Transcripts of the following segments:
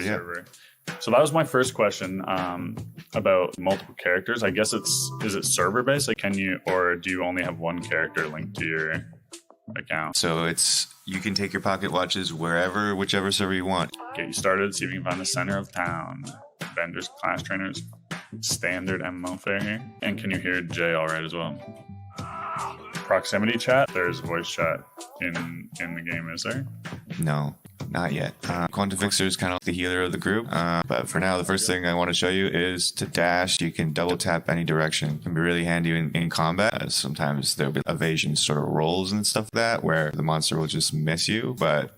server. So that was my first question about multiple characters. I guess is it server based? Like, or do you only have one character linked to your account? So you can take your pocket watches whichever server you want. Get you started, see if you can find the center of town. Vendors, class trainers, standard MMO fare here. And can you hear Jay all right as well? Proximity chat? There's voice chat in the game, is there? No, not yet. Quantum Fixer is kind of the healer of the group. But for now, the first thing I want to show you is to dash. You can double tap any direction. It can be really handy in combat. Sometimes there'll be evasion sort of rolls and stuff like that where the monster will just miss you, but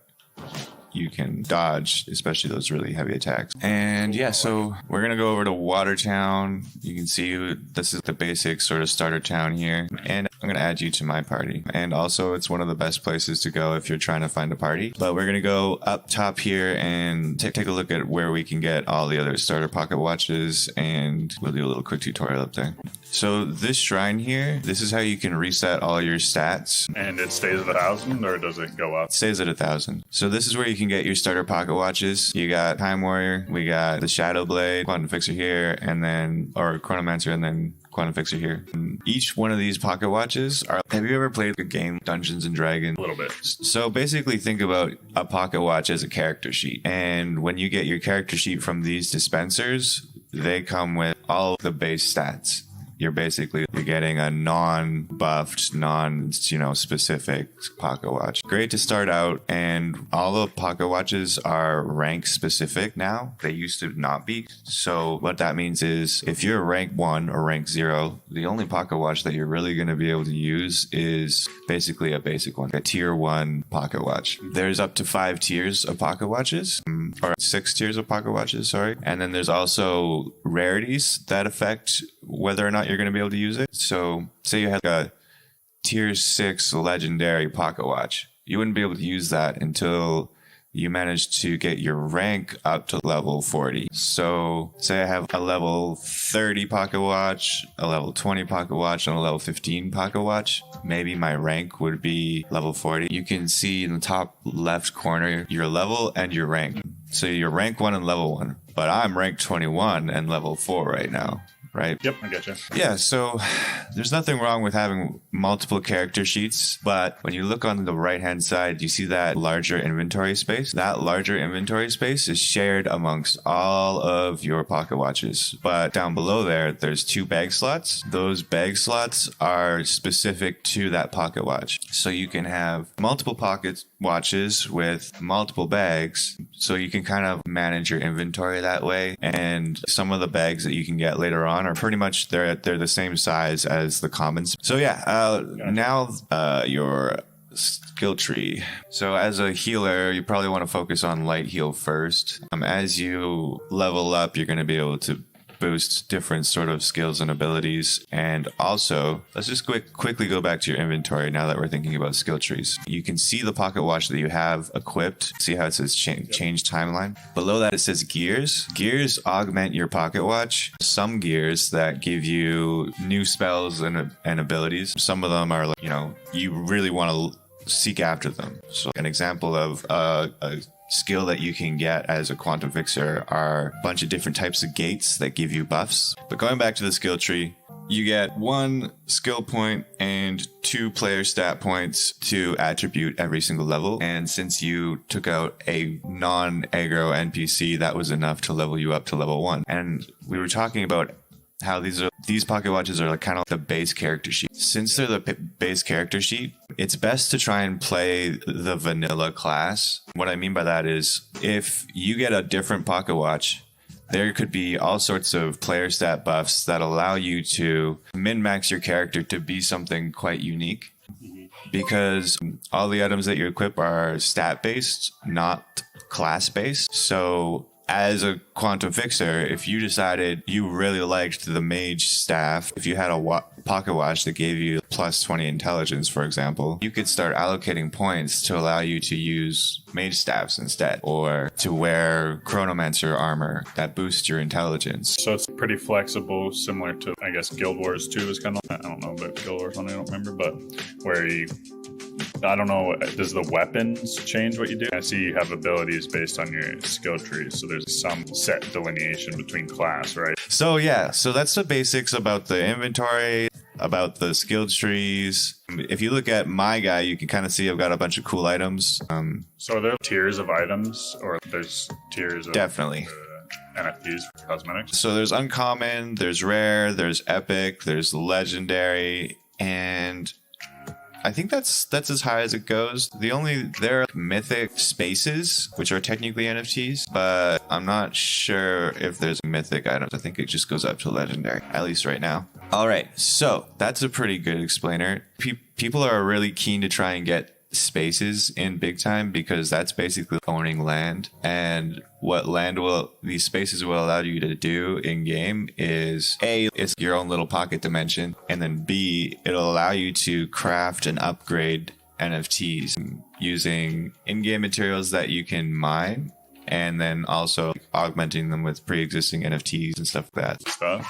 you can dodge, especially those really heavy attacks. And yeah, so we're going to go over to Watertown. You can see this is the basic sort of starter town here. And I'm going to add you to my party. And also, it's one of the best places to go if you're trying to find a party. But we're going to go up top here and take a look at where we can get all the other starter pocket watches. And we'll do a little quick tutorial up there. So this shrine here, this is how you can reset all your stats. And it stays at 1,000 or does it go up? It stays at 1,000. So this is where you can get your starter pocket watches. You got Time Warrior, we got the Shadow Blade, Quantum Fixer here, or Chronomancer, and then Quantum Fixer here. And each one of these pocket watches are... Have you ever played the game Dungeons and Dragons? A little bit. So basically think about a pocket watch as a character sheet. And when you get your character sheet from these dispensers, they come with all the base stats. You're getting a non-buffed, specific pocket watch. Great to start out, and all the pocket watches are rank specific now. They used to not be. So what that means is if you're rank 1 or rank 0, the only pocket watch that you're really going to be able to use is basically a basic one, a tier 1 pocket watch. There's up to 5 tiers of pocket watches, or 6 tiers of pocket watches, sorry. And then there's also rarities that affect whether or not you're going to be able to use it. So say you have a tier 6 legendary pocket watch. You wouldn't be able to use that until you manage to get your rank up to level 40. So say I have a level 30 pocket watch, a level 20 pocket watch, and a level 15 pocket watch. Maybe my rank would be level 40. You can see in the top left corner your level and your rank. So you're rank 1 and level 1, but I'm rank 21 and level 4 right now. Right? Yep, I getcha. Yeah, so there's nothing wrong with having multiple character sheets, but when you look on the right-hand side, you see that larger inventory space. That larger inventory space is shared amongst all of your pocket watches. But down below there, there's 2 bag slots. Those bag slots are specific to that pocket watch. So you can have multiple pocket watches with multiple bags, so you can kind of manage your inventory that way. And some of the bags that you can get later on are pretty much they're the same size as the commons. So yeah, now your skill tree. So as a healer, you probably want to focus on light heal first. As you level up, you're going to be able to boost different sort of skills and abilities. And also, let's just quickly go back to your inventory now that we're thinking about skill trees. You can see the pocket watch that you have equipped. See how it says change timeline? Below that it says gears. Gears augment your pocket watch. Some gears that give you new spells and abilities. Some of them are, you really want to seek after them. So an example of a skill that you can get as a Quantum Fixer are a bunch of different types of gates that give you buffs. But going back to the skill tree, you get 1 skill point and 2 player stat points to attribute every single level. And since you took out a non-aggro NPC, that was enough to level you up to level 1. And we were talking about how these pocket watches are kind of the base character sheet. Since they're the base character sheet, it's best to try and play the vanilla class. What I mean by that is if you get a different pocket watch, there could be all sorts of player stat buffs that allow you to min-max your character to be something quite unique. Because all the items that you equip are stat-based, not class-based. So as a Quantum Fixer, if you decided you really liked the mage staff, if you had a pocket watch that gave you plus 20 intelligence, for example, you could start allocating points to allow you to use mage staffs instead, or to wear chronomancer armor that boosts your intelligence. So it's pretty flexible, similar to, I guess, Guild Wars 2 is kind of, I don't know about Guild Wars 1, I don't remember, but where I don't know, does the weapons change what you do? I see you have abilities based on your skill tree, so there's some set delineation between class, right? So yeah, so that's the basics about the inventory, about the skill trees. If you look at my guy, you can kind of see I've got a bunch of cool items. So are there tiers of items, or there's tiers of Definitely. NFTs for cosmetics? So there's uncommon, there's rare, there's epic, there's legendary, and I think that's as high as it goes. There are mythic spaces, which are technically NFTs, but I'm not sure if there's mythic items. I think it just goes up to legendary, at least right now. All right, so that's a pretty good explainer. People are really keen to try and get spaces in big time because that's basically owning land, and what these spaces will allow you to do in game is A, it's your own little pocket dimension, and then B, it'll allow you to craft and upgrade NFTs using in-game materials that you can mine, and then also augmenting them with pre-existing NFTs and stuff like that.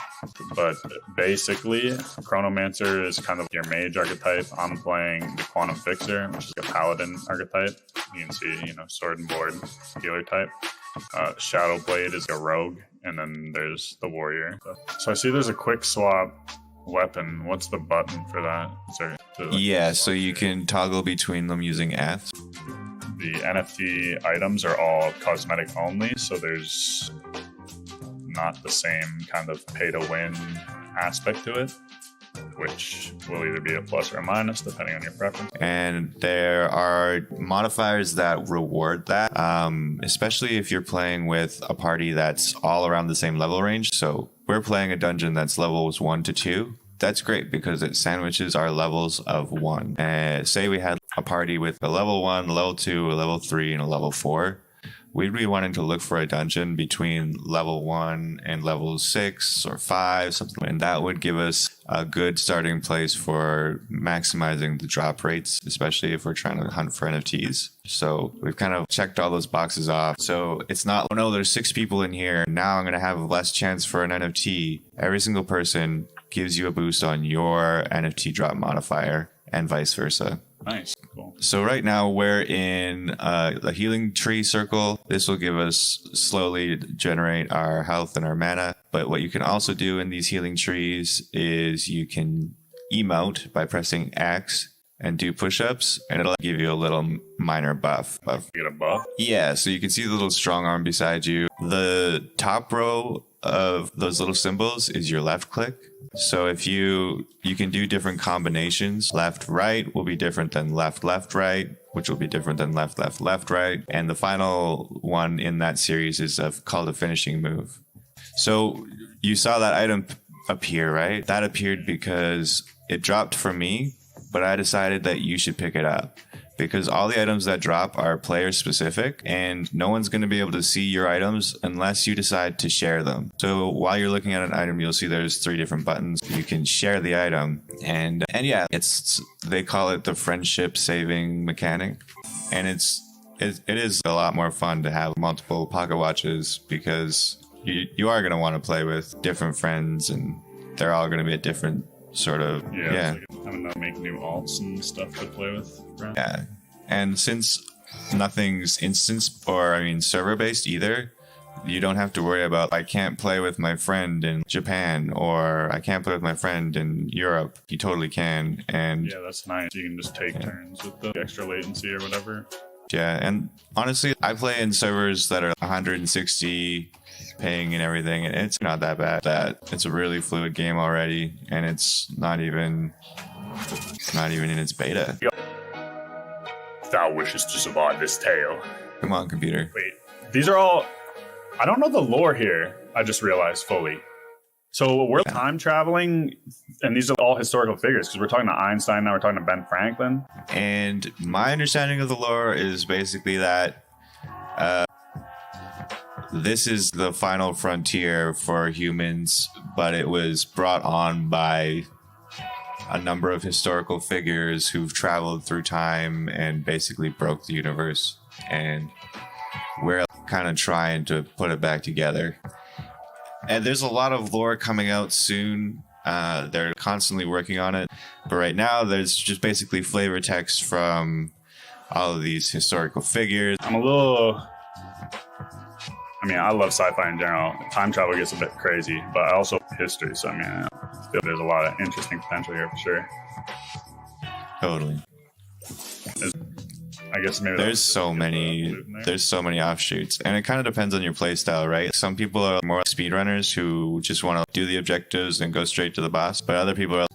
But basically, Chronomancer is kind of your mage archetype. I'm playing the Quantum Fixer, which is a paladin archetype. You can see, sword and board healer type. Shadowblade is a rogue, and then there's the warrior. So I see there's a quick swap weapon. What's the button for that? So you can toggle between them using F. The NFT items are all cosmetic only, so there's not the same kind of pay to win aspect to it, which will either be a plus or a minus depending on your preference. And there are modifiers that reward that, especially if you're playing with a party that's all around the same level range. So we're playing a dungeon that's levels 1 to 2. That's great because it sandwiches our levels of 1. Say we had a party with a level 1, a level 2, a level 3, and a level 4. We'd be wanting to look for a dungeon between level 1 and level 6 or 5, something, and that would give us a good starting place for maximizing the drop rates, especially if we're trying to hunt for NFTs. So we've kind of checked all those boxes off. So it's not, oh no, there's 6 people in here, now I'm going to have less chance for an NFT. Every single person gives you a boost on your NFT drop modifier and vice versa. Nice. Cool. So right now we're in the healing tree circle. This will give us slowly generate our health and our mana. But what you can also do in these healing trees is you can emote by pressing X and do push-ups, and it'll give you a little minor buff. You get a buff? Yeah, so you can see the little strong arm beside you. The top row of those little symbols is your left click. So if you can do different combinations. Left right will be different than left left right, which will be different than left left left right. And the final one in that series is called a finishing move. So you saw that item appear, right? That appeared because it dropped for me, but I decided that you should pick it up. Because all the items that drop are player specific, and no one's going to be able to see your items unless you decide to share them. So while you're looking at an item, you'll see there's 3 different buttons. You can share the item, and yeah, they call it the friendship saving mechanic, and it is a lot more fun to have multiple pocket watches because you are going to want to play with different friends, and they're all going to be a different sort of Like having to make new alts and stuff to play with, right? Yeah, and since nothing's instance or server based either, you don't have to worry about I can't play with my friend in Japan or I can't play with my friend in Europe. You totally can, and yeah, that's nice. You can just take turns with the extra latency or whatever. Yeah, and honestly, I play in servers that are 160 ping and everything, and it's not that bad. It's a really fluid game already, and it's not even in its beta. Thou wishes to survive this tale. Come on, computer. Wait, these are all... I don't know the lore here, I just realized fully. So we're time traveling, and these are all historical figures, because we're talking to Einstein now, we're talking to Ben Franklin. And my understanding of the lore is basically that this is the final frontier for humans, but it was brought on by a number of historical figures who've traveled through time and basically broke the universe. and we're kind of trying to put it back together. And there's a lot of lore coming out soon. They're constantly working on it. But right now, there's just basically flavor text from all of these historical figures. I love sci-fi in general. Time travel gets a bit crazy, but I also love history. So, I feel there's a lot of interesting potential here for sure. Totally. I guess maybe there's so many offshoots, and it kind of depends on your play style, right? Some people are more speedrunners who just want to do the objectives and go straight to the boss, but other people are,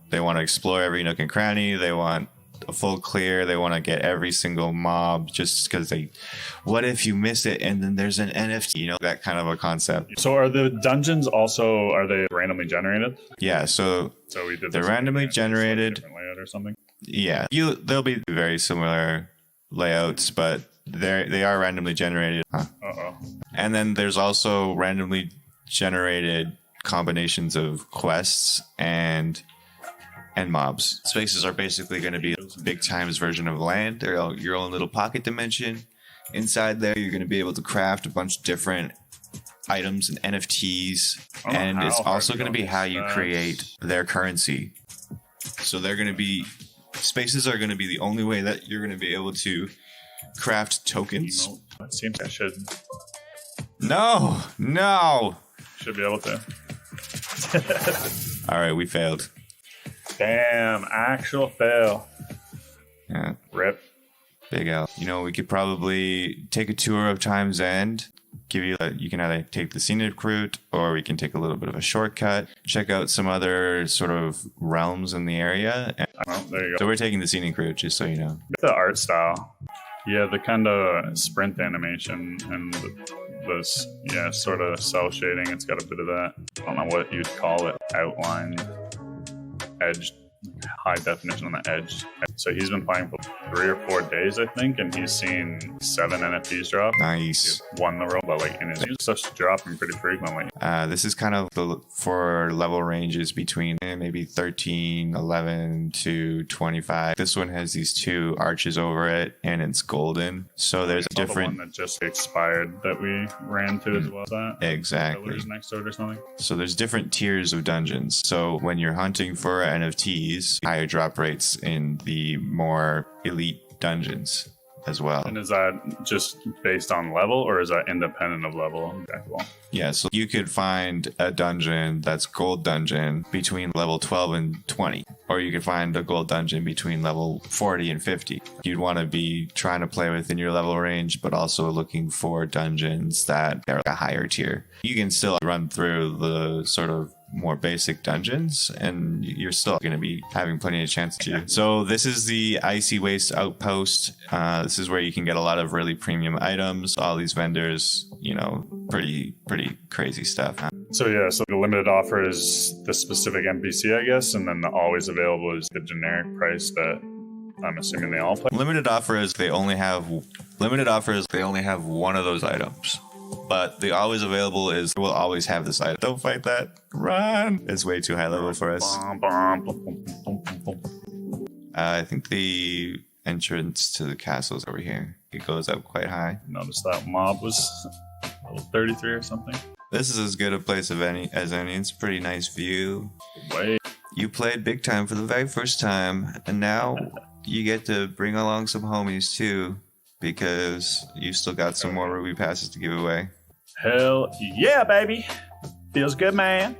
they want to explore every nook and cranny. They want a full clear. They want to get every single mob just because what if you miss it and then there's an NFT, that kind of a concept. So are the dungeons also, are they randomly generated? Yeah, so we did they're randomly generated. Different layout or something? Yeah, they'll be very similar layouts, but they are randomly generated. And then there's also randomly generated combinations of quests and mobs. Spaces are basically going to be big times version of land. They're your own little pocket dimension. Inside there, you're going to be able to craft a bunch of different items and NFTs, and it's also going to be how you create their currency. So spaces are going to be the only way that you're going to be able to craft tokens. It seems I should. No. Should be able to. All right, we failed. Damn, actual fail. Yeah. Rip. Big L. We could probably take a tour of Time's End. You can either take the scenic route, or we can take a little bit of a shortcut, check out some other sort of realms in the area. There you go. So we're taking the scenic route, just so you know. The art style. Yeah, the kind of sprint animation and the sort of cell shading. It's got a bit of that. I don't know what you'd call it. Outline, edge, high definition on the edge. So he's been playing for 3 or 4 days, I think, and he's seen 7 NFTs drop. Nice. He's won the role, but he's just dropping pretty frequently. This is kind of for level ranges between maybe 13, 11 to 25. This one has these 2 arches over it, and it's golden. So there's a different. The one that just expired that we ran to as well. Is that exactly pillars next to it or something? So there's different tiers of dungeons. So when you're hunting for NFTs, higher drop rates in the more elite dungeons as well. And is that just based on level, or is that independent of level? Yeah, so you could find a dungeon that's gold dungeon between level 12 and 20, or you could find a gold dungeon between level 40 and 50. You'd want to be trying to play within your level range, but also looking for dungeons that are a higher tier. You can still run through the sort of more basic dungeons, and you're still going to be having plenty of chance to. So this is the Icy Waste Outpost. This is where you can get a lot of really premium items. All these vendors, pretty crazy stuff. So the limited offer is the specific NPC, I guess, and then the always available is the generic price that I'm assuming they all play. Limited offer is they only have one of those items. But the always available is we'll always have this item. Don't fight that. Run. It's way too high level for us. I think the entrance to the castle is over here. It goes up quite high. Notice that mob was level 33 or something. This is as good a place as any. It's a pretty nice view. Wait. You played big time for the very first time, and now you get to bring along some homies too, because you still got some more Ruby passes to give away. Hell yeah, baby. Feels good, man.